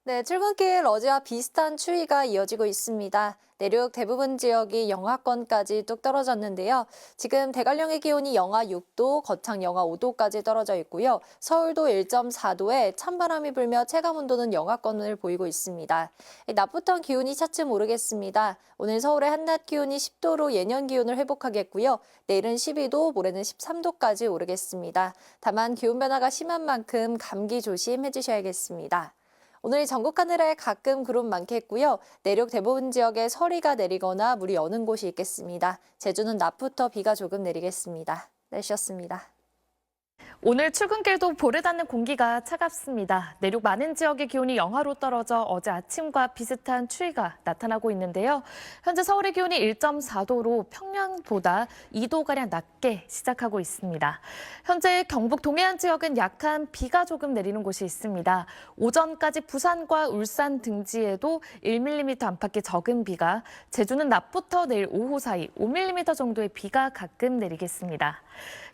네, 출근길 어제와 비슷한 추위가 이어지고 있습니다. 내륙 대부분 지역이 영하권까지 뚝 떨어졌는데요. 지금 대관령의 기온이 영하 6도, 거창 영하 5도까지 떨어져 있고요. 서울도 1.4도에 찬바람이 불며 체감온도는 영하권을 보이고 있습니다. 낮부터 기온이 차츰 오르겠습니다. 오늘 서울의 한낮 기온이 10도로 예년 기온을 회복하겠고요. 내일은 12도, 모레는 13도까지 오르겠습니다. 다만 기온 변화가 심한 만큼 감기 조심해 주셔야겠습니다. 오늘 전국 하늘에 가끔 구름 많겠고요. 내륙 대부분 지역에 서리가 내리거나 물이 어는 곳이 있겠습니다. 제주는 낮부터 비가 조금 내리겠습니다. 날씨였습니다. 오늘 출근길도 볼에 닿는 공기가 차갑습니다. 내륙 많은 지역의 기온이 영하로 떨어져 어제 아침과 비슷한 추위가 나타나고 있는데요. 현재 서울의 기온이 1.4도로 평년보다 2도가량 낮게 시작하고 있습니다. 현재 경북 동해안 지역은 약한 비가 조금 내리는 곳이 있습니다. 오전까지 부산과 울산 등지에도 1mm 안팎의 적은 비가, 제주는 낮부터 내일 오후 사이 5mm 정도의 비가 가끔 내리겠습니다.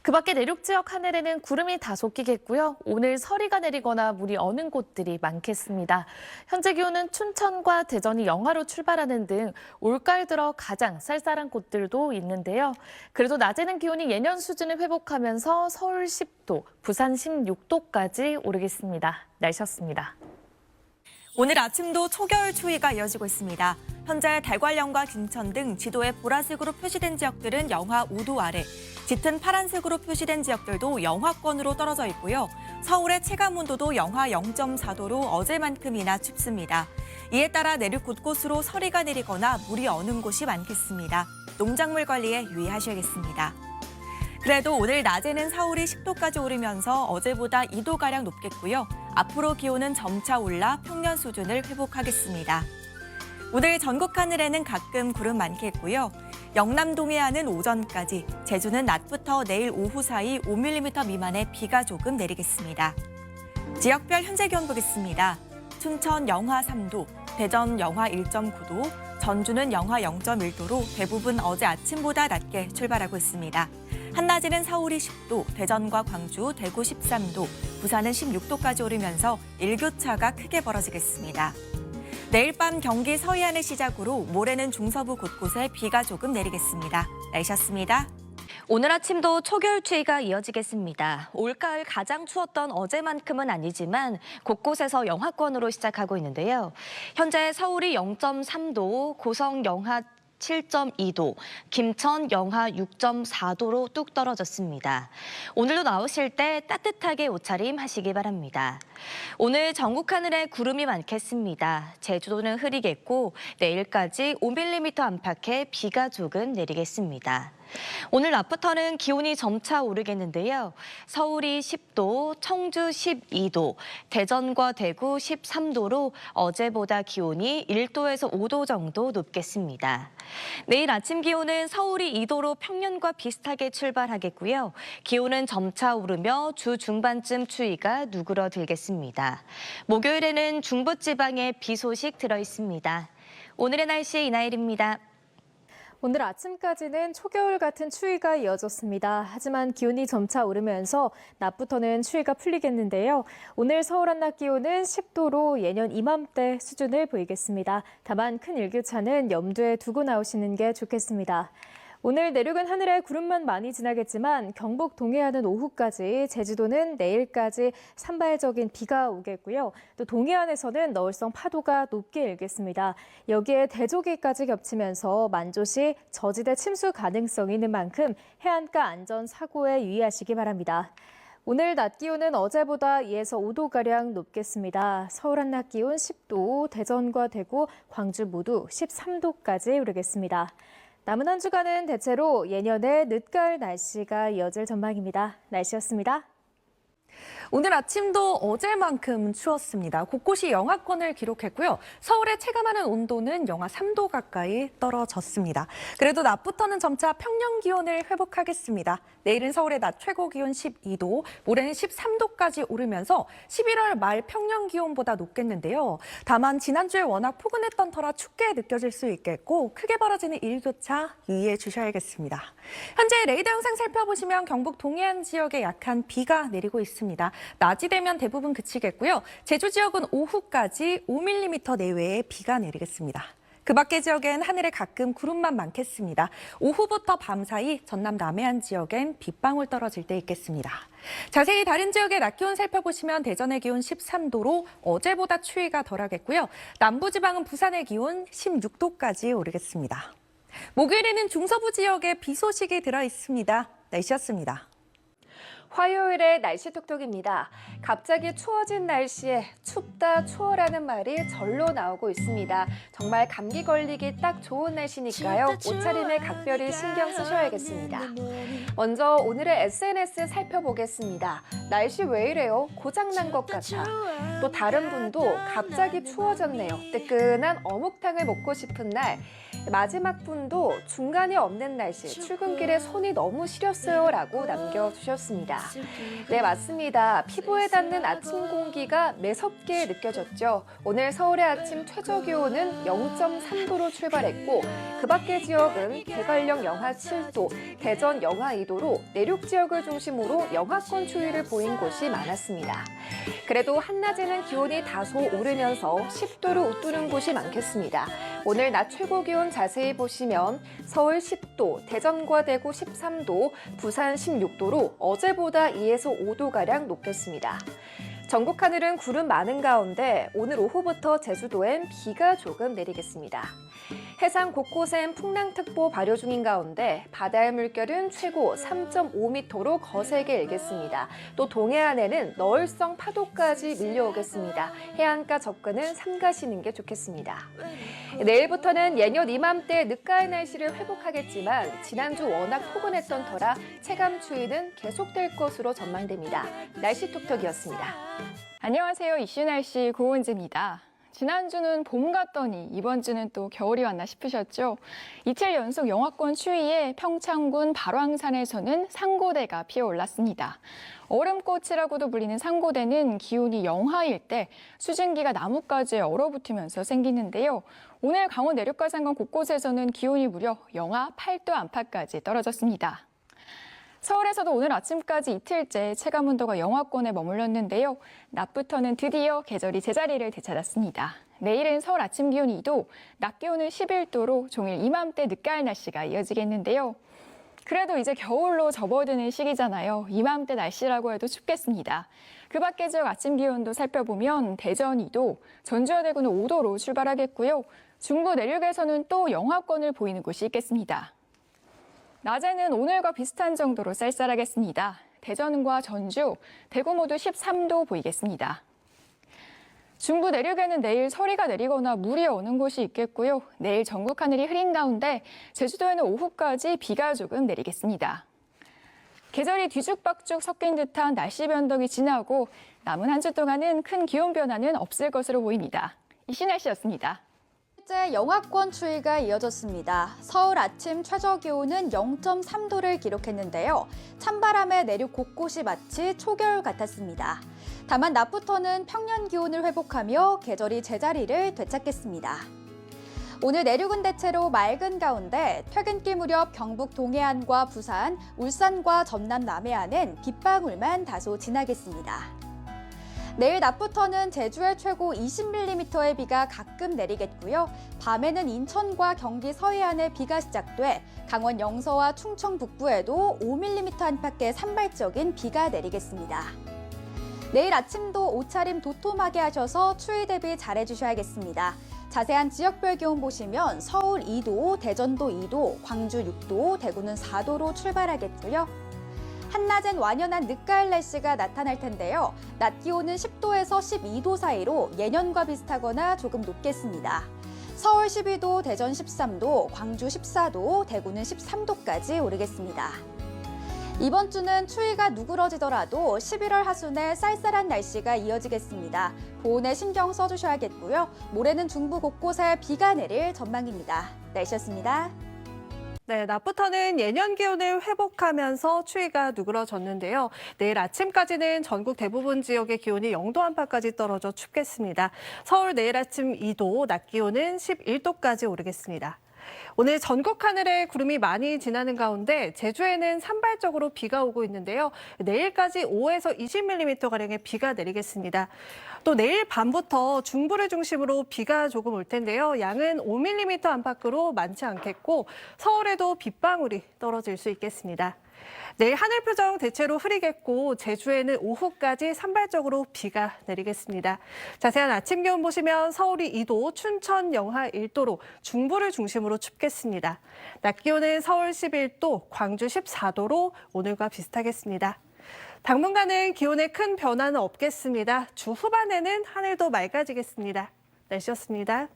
그 밖에 내륙 지역 하늘에는 구름이 다소 끼겠고요. 오늘 서리가 내리거나 물이 어는 곳들이 많겠습니다. 현재 기온은 춘천과 대전이 영하로 출발하는 등 올가을 들어 가장 쌀쌀한 곳들도 있는데요. 그래도 낮에는 기온이 예년 수준을 회복하면서 서울 10도, 부산 16도까지 오르겠습니다. 날씨였습니다. 오늘 아침도 초겨울 추위가 이어지고 있습니다. 현재 대관령과 김천 등 지도에 보라색으로 표시된 지역들은 영하 5도 아래, 짙은 파란색으로 표시된 지역들도 영하권으로 떨어져 있고요. 서울의 체감온도도 영하 0.4도로 어제만큼이나 춥습니다. 이에 따라 내륙 곳곳으로 서리가 내리거나 물이 어는 곳이 많겠습니다. 농작물 관리에 유의하셔야겠습니다. 그래도 오늘 낮에는 서울이 10도까지 오르면서 어제보다 2도가량 높겠고요. 앞으로 기온은 점차 올라 평년 수준을 회복하겠습니다. 오늘 전국 하늘에는 가끔 구름 많겠고요. 영남 동해안은 오전까지, 제주는 낮부터 내일 오후 사이 5mm 미만의 비가 조금 내리겠습니다. 지역별 현재 기온 보겠습니다. 춘천 영하 3도, 대전 영하 1.9도, 전주는 영하 0.1도로 대부분 어제 아침보다 낮게 출발하고 있습니다. 한낮에는 서울이 10도, 대전과 광주, 대구 13도, 부산은 16도까지 오르면서 일교차가 크게 벌어지겠습니다. 내일 밤 경기 서해안을 시작으로 모레는 중서부 곳곳에 비가 조금 내리겠습니다. 날씨였습니다. 오늘 아침도 초겨울 추위가 이어지겠습니다. 올가을 가장 추웠던 어제만큼은 아니지만 곳곳에서 영하권으로 시작하고 있는데요. 현재 서울이 0.3도, 고성 영하 7.2도, 김천 영하 6.4도로 뚝 떨어졌습니다. 오늘도 나오실 때 따뜻하게 옷차림 하시기 바랍니다. 오늘 전국 하늘에 구름이 많겠습니다. 제주도는 흐리겠고 내일까지 5mm 안팎의 비가 조금 내리겠습니다. 오늘 낮부터는 기온이 점차 오르겠는데요. 서울이 10도, 청주 12도, 대전과 대구 13도로 어제보다 기온이 1도에서 5도 정도 높겠습니다. 내일 아침 기온은 서울이 2도로 평년과 비슷하게 출발하겠고요. 기온은 점차 오르며 주 중반쯤 추위가 누그러들겠습니다. 목요일에는 중부지방에 비 소식 들어있습니다. 오늘의 날씨 이나일입니다. 오늘 아침까지는 초겨울 같은 추위가 이어졌습니다. 하지만 기온이 점차 오르면서 낮부터는 추위가 풀리겠는데요. 오늘 서울 한낮 기온은 10도로 예년 이맘때 수준을 보이겠습니다. 다만 큰 일교차는 염두에 두고 나오시는 게 좋겠습니다. 오늘 내륙은 하늘에 구름만 많이 지나겠지만 경북 동해안은 오후까지, 제주도는 내일까지 산발적인 비가 오겠고요. 또 동해안에서는 너울성 파도가 높게 일겠습니다. 여기에 대조기까지 겹치면서 만조시 저지대 침수 가능성이 있는 만큼 해안가 안전 사고에 유의하시기 바랍니다. 오늘 낮 기온은 어제보다 2에서 5도가량 높겠습니다. 서울 한낮 기온 10도, 대전과 대구, 광주 모두 13도까지 오르겠습니다. 남은 한 주간은 대체로 예년의 늦가을 날씨가 이어질 전망입니다. 날씨였습니다. 오늘 아침도 어제만큼 추웠습니다. 곳곳이 영하권을 기록했고요. 서울의 체감하는 온도는 영하 3도 가까이 떨어졌습니다. 그래도 낮부터는 점차 평년 기온을 회복하겠습니다. 내일은 서울의 낮 최고 기온 12도, 모레는 13도까지 오르면서 11월 말 평년 기온보다 높겠는데요. 다만 지난주에 워낙 포근했던 터라 춥게 느껴질 수 있겠고 크게 벌어지는 일교차 유의해 주셔야겠습니다. 현재 레이더 영상 살펴보시면 경북 동해안 지역에 약한 비가 내리고 있습니다. 낮이 되면 대부분 그치겠고요. 제주 지역은 오후까지 5mm 내외의 비가 내리겠습니다. 그 밖의 지역엔 하늘에 가끔 구름만 많겠습니다. 오후부터 밤 사이 전남 남해안 지역엔 빗방울 떨어질 때 있겠습니다. 자세히 다른 지역의 낮 기온 살펴보시면 대전의 기온 13도로 어제보다 추위가 덜하겠고요. 남부지방은 부산의 기온 16도까지 오르겠습니다. 목요일에는 중서부 지역에 비 소식이 들어 있습니다. 날씨였습니다. 화요일에 날씨 톡톡입니다. 갑자기 추워진 날씨에 춥다 추워라는 말이 절로 나오고 있습니다. 정말 감기 걸리기 딱 좋은 날씨니까요. 옷차림에 각별히 신경 쓰셔야겠습니다. 먼저 오늘의 SNS 살펴보겠습니다. 날씨 왜 이래요? 고장난 것 같아. 또 다른 분도 갑자기 추워졌네요. 뜨끈한 어묵탕을 먹고 싶은 날. 마지막 분도 중간이 없는 날씨, 출근길에 손이 너무 시렸어요 라고 남겨주셨습니다. 네, 맞습니다. 피부에 닿는 아침 공기가 매섭게 느껴졌죠. 오늘 서울의 아침 최저 기온은 0.3도로 출발했고 그 밖의 지역은 대관령 영하 7도, 대전 영하 2도로 내륙 지역을 중심으로 영하권 추위를 보인 곳이 많았습니다. 그래도 한낮에는 기온이 다소 오르면서 10도를 웃도는 곳이 많겠습니다. 오늘 낮 최고 기온 자세히 보시면 서울 10도, 대전과 대구 13도, 부산 16도로 어제보다 2에서 5도가량 높겠습니다. 전국 하늘은 구름 많은 가운데 오늘 오후부터 제주도엔 비가 조금 내리겠습니다. 해상 곳곳엔 풍랑특보 발효 중인 가운데 바다의 물결은 최고 3.5m로 거세게 일겠습니다. 또 동해안에는 너울성 파도까지 밀려오겠습니다. 해안가 접근은 삼가시는 게 좋겠습니다. 내일부터는 예년 이맘때 늦가을 날씨를 회복하겠지만 지난주 워낙 포근했던 터라 체감 추위는 계속될 것으로 전망됩니다. 날씨 톡톡이었습니다. 안녕하세요. 이슈 날씨 고은지입니다. 지난주는 봄 같더니 이번 주는 또 겨울이 왔나 싶으셨죠? 이틀 연속 영하권 추위에 평창군 발왕산에서는 상고대가 피어올랐습니다. 얼음꽃이라고도 불리는 상고대는 기온이 영하일 때 수증기가 나뭇가지에 얼어붙으면서 생기는데요. 오늘 강원 내륙과 산간 곳곳에서는 기온이 무려 영하 8도 안팎까지 떨어졌습니다. 서울에서도 오늘 아침까지 이틀째 체감온도가 영하권에 머물렀는데요. 낮부터는 드디어 계절이 제자리를 되찾았습니다. 내일은 서울 아침 기온 2도, 낮 기온은 11도로 종일 이맘때 늦가을 날씨가 이어지겠는데요. 그래도 이제 겨울로 접어드는 시기잖아요. 이맘때 날씨라고 해도 춥겠습니다. 그 밖의 지역 아침 기온도 살펴보면 대전 2도, 전주와 대구는 5도로 출발하겠고요. 중부 내륙에서는 또 영하권을 보이는 곳이 있겠습니다. 낮에는 오늘과 비슷한 정도로 쌀쌀하겠습니다. 대전과 전주, 대구 모두 13도 보이겠습니다. 중부 내륙에는 내일 서리가 내리거나 물이 오는 곳이 있겠고요. 내일 전국 하늘이 흐린 가운데 제주도에는 오후까지 비가 조금 내리겠습니다. 계절이 뒤죽박죽 섞인 듯한 날씨 변동이 지나고 남은 한 주 동안은 큰 기온 변화는 없을 것으로 보입니다. 이슈 날씨였습니다. 실제 영하권 추위가 이어졌습니다. 서울 아침 최저 기온은 0.3도를 기록했는데요. 찬바람에 내륙 곳곳이 마치 초겨울 같았습니다. 다만 낮부터는 평년 기온을 회복하며 계절이 제자리를 되찾겠습니다. 오늘 내륙은 대체로 맑은 가운데 퇴근길 무렵 경북 동해안과 부산, 울산과 전남 남해안은 빗방울만 다소 지나겠습니다. 내일 낮부터는 제주에 최고 20mm의 비가 가끔 내리겠고요. 밤에는 인천과 경기 서해안에 비가 시작돼 강원 영서와 충청 북부에도 5mm 안팎의 산발적인 비가 내리겠습니다. 내일 아침도 옷차림 도톰하게 하셔서 추위 대비 잘해주셔야겠습니다. 자세한 지역별 기온 보시면 서울 2도, 대전도 2도, 광주 6도, 대구는 4도로 출발하겠고요. 한낮엔 완연한 늦가을 날씨가 나타날 텐데요. 낮 기온은 10도에서 12도 사이로 예년과 비슷하거나 조금 높겠습니다. 서울 12도, 대전 13도, 광주 14도, 대구는 13도까지 오르겠습니다. 이번 주는 추위가 누그러지더라도 11월 하순에 쌀쌀한 날씨가 이어지겠습니다. 보온에 신경 써주셔야겠고요. 모레는 중부 곳곳에 비가 내릴 전망입니다. 날씨였습니다. 네, 낮부터는 예년 기온을 회복하면서 추위가 누그러졌는데요. 내일 아침까지는 전국 대부분 지역의 기온이 0도 안팎까지 떨어져 춥겠습니다. 서울 내일 아침 2도, 낮 기온은 11도까지 오르겠습니다. 오늘 전국 하늘에 구름이 많이 지나는 가운데 제주에는 산발적으로 비가 오고 있는데요. 내일까지 5에서 20mm가량의 비가 내리겠습니다. 또 내일 밤부터 중부를 중심으로 비가 조금 올 텐데요. 양은 5mm 안팎으로 많지 않겠고 서울에도 빗방울이 떨어질 수 있겠습니다. 내일 하늘 표정 대체로 흐리겠고 제주에는 오후까지 산발적으로 비가 내리겠습니다. 자세한 아침 기온 보시면 서울이 2도, 춘천 영하 1도로 중부를 중심으로 춥겠습니다. 낮 기온은 서울 11도, 광주 14도로 오늘과 비슷하겠습니다. 당분간은 기온에 큰 변화는 없겠습니다. 주 후반에는 하늘도 맑아지겠습니다. 날씨였습니다.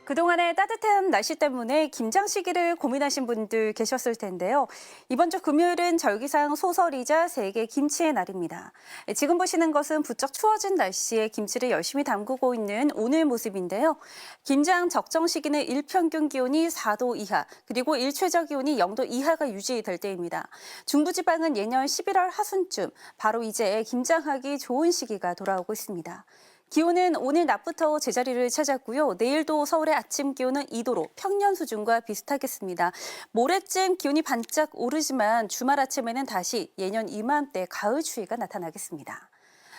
그동안의 따뜻한 날씨 때문에 김장 시기를 고민하신 분들 계셨을 텐데요. 이번 주 금요일은 절기상 소설이자 세계 김치의 날입니다. 지금 보시는 것은 부쩍 추워진 날씨에 김치를 열심히 담그고 있는 오늘 모습인데요. 김장 적정 시기는 일평균 기온이 4도 이하, 그리고 일최저 기온이 0도 이하가 유지될 때입니다. 중부지방은 예년 11월 하순쯤, 바로 이제 김장하기 좋은 시기가 돌아오고 있습니다. 기온은 오늘 낮부터 제자리를 찾았고요. 내일도 서울의 아침 기온은 2도로 평년 수준과 비슷하겠습니다. 모레쯤 기온이 반짝 오르지만 주말 아침에는 다시 예년 이맘때 가을 추위가 나타나겠습니다.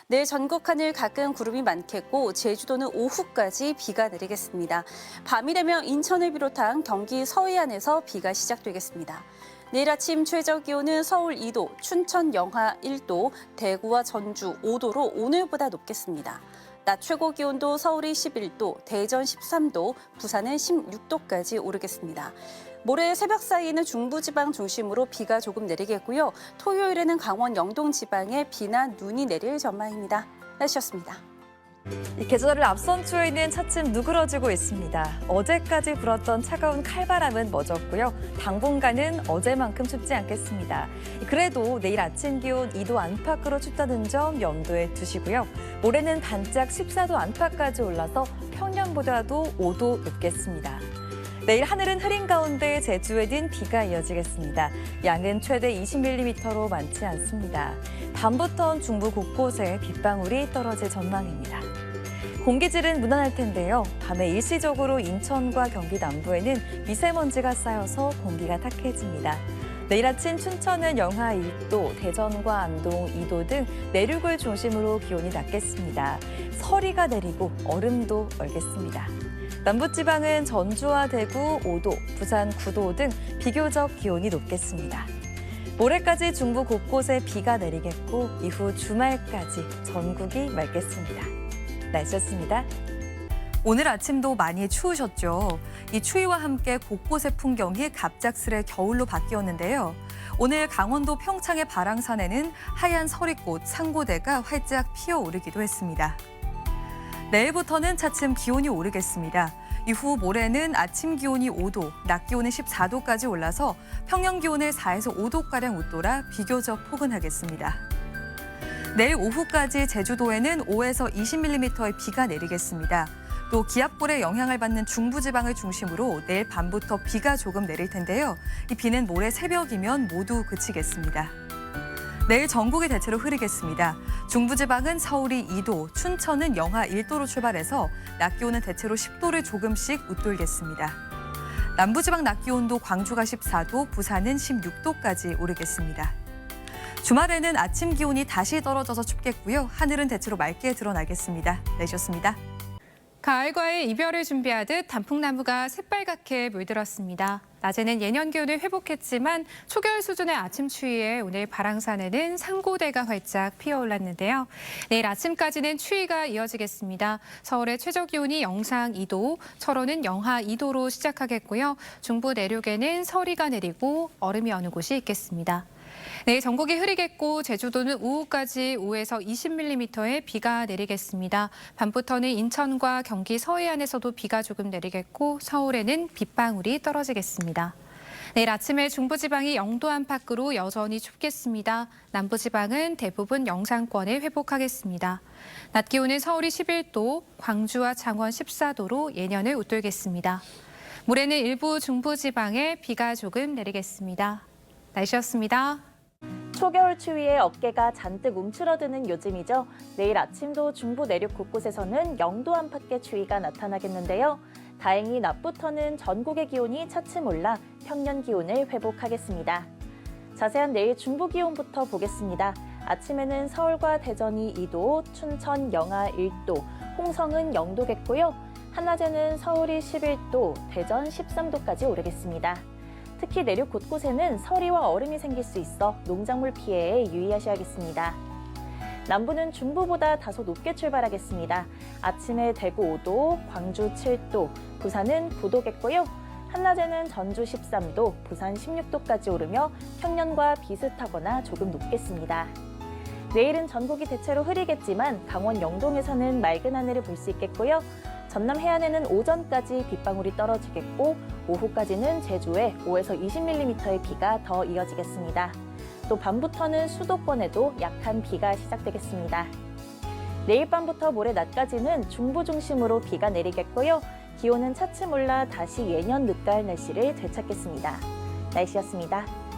내일 전국 하늘 가끔 구름이 많겠고 제주도는 오후까지 비가 내리겠습니다. 밤이 되면 인천을 비롯한 경기 서해안에서 비가 시작되겠습니다. 내일 아침 최저 기온은 서울 2도, 춘천 영하 1도, 대구와 전주 5도로 오늘보다 높겠습니다. 낮 최고 기온도 서울이 11도, 대전 13도, 부산은 16도까지 오르겠습니다. 모레 새벽 사이에는 중부지방 중심으로 비가 조금 내리겠고요. 토요일에는 강원 영동 지방에 비나 눈이 내릴 전망입니다. 날씨였습니다. 이 계절을 앞선 추위는 차츰 누그러지고 있습니다. 어제까지 불었던 차가운 칼바람은 멎었고요. 당분간은 어제만큼 춥지 않겠습니다. 그래도 내일 아침 기온 2도 안팎으로 춥다는 점 염두에 두시고요. 모레는 반짝 14도 안팎까지 올라서 평년보다도 5도 높겠습니다. 내일 하늘은 흐린 가운데 제주에는 비가 이어지겠습니다. 양은 최대 20mm로 많지 않습니다. 밤부턴 중부 곳곳에 빗방울이 떨어질 전망입니다. 공기질은 무난할 텐데요. 밤에 일시적으로 인천과 경기 남부에는 미세먼지가 쌓여서 공기가 탁해집니다. 내일 아침 춘천은 영하 1도, 대전과 안동 2도 등 내륙을 중심으로 기온이 낮겠습니다. 서리가 내리고 얼음도 얼겠습니다. 남부지방은 전주와 대구 5도, 부산 9도 등 비교적 기온이 높겠습니다. 모레까지 중부 곳곳에 비가 내리겠고 이후 주말까지 전국이 맑겠습니다. 날씨였습니다. 오늘 아침도 많이 추우셨죠. 이 추위와 함께 곳곳의 풍경이 갑작스레 겨울로 바뀌었는데요. 오늘 강원도 평창의 바랑산에는 하얀 서리꽃 상고대가 활짝 피어오르기도 했습니다. 내일부터는 차츰 기온이 오르겠습니다. 이후 모레는 아침 기온이 5도, 낮 기온은 14도까지 올라서 평년 기온을 4에서 5도가량 웃돌아 비교적 포근하겠습니다. 내일 오후까지 제주도에는 5에서 20mm의 비가 내리겠습니다. 또 기압골의 영향을 받는 중부지방을 중심으로 내일 밤부터 비가 조금 내릴 텐데요. 이 비는 모레 새벽이면 모두 그치겠습니다. 내일 전국이 대체로 흐리겠습니다. 중부지방은 서울이 2도, 춘천은 영하 1도로 출발해서 낮 기온은 대체로 10도를 조금씩 웃돌겠습니다. 남부지방 낮 기온도 광주가 14도, 부산은 16도까지 오르겠습니다. 주말에는 아침 기온이 다시 떨어져서 춥겠고요. 하늘은 대체로 맑게 드러나겠습니다. 내셨습니다. 가을과의 이별을 준비하듯 단풍나무가 새빨갛게 물들었습니다. 낮에는 예년 기온을 회복했지만 초겨울 수준의 아침 추위에 오늘 바랑산에는 상고대가 활짝 피어올랐는데요. 내일 아침까지는 추위가 이어지겠습니다. 서울의 최저 기온이 영상 2도, 철원은 영하 2도로 시작하겠고요. 중부 내륙에는 서리가 내리고 얼음이 어느 곳이 있겠습니다. 내일 전국이 흐리겠고 제주도는 오후까지 5에서 20mm의 비가 내리겠습니다. 밤부터는 인천과 경기 서해안에서도 비가 조금 내리겠고 서울에는 빗방울이 떨어지겠습니다. 내일 아침에 중부지방이 0도 안팎으로 여전히 춥겠습니다. 남부지방은 대부분 영상권에 회복하겠습니다. 낮 기온은 서울이 11도, 광주와 창원 14도로 예년을 웃돌겠습니다. 모레는 일부 중부지방에 비가 조금 내리겠습니다. 날씨였습니다. 초겨울 추위에 어깨가 잔뜩 움츠러드는 요즘이죠. 내일 아침도 중부 내륙 곳곳에서는 0도 안팎의 추위가 나타나겠는데요. 다행히 낮부터는 전국의 기온이 차츰 올라 평년 기온을 회복하겠습니다. 자세한 내일 중부 기온부터 보겠습니다. 아침에는 서울과 대전이 2도, 춘천 영하 1도, 홍성은 0도겠고요. 한낮에는 서울이 11도, 대전 13도까지 오르겠습니다. 특히 내륙 곳곳에는 서리와 얼음이 생길 수 있어 농작물 피해에 유의하셔야겠습니다. 남부는 중부보다 다소 높게 출발하겠습니다. 아침에 대구 5도, 광주 7도, 부산은 9도겠고요. 한낮에는 전주 13도, 부산 16도까지 오르며 평년과 비슷하거나 조금 높겠습니다. 내일은 전국이 대체로 흐리겠지만 강원 영동에서는 맑은 하늘을 볼 수 있겠고요. 전남 해안에는 오전까지 빗방울이 떨어지겠고 오후까지는 제주에 5에서 20mm의 비가 더 이어지겠습니다. 또 밤부터는 수도권에도 약한 비가 시작되겠습니다. 내일 밤부터 모레 낮까지는 중부 중심으로 비가 내리겠고요. 기온은 차츰 올라 다시 예년 늦가을 날씨를 되찾겠습니다. 날씨였습니다.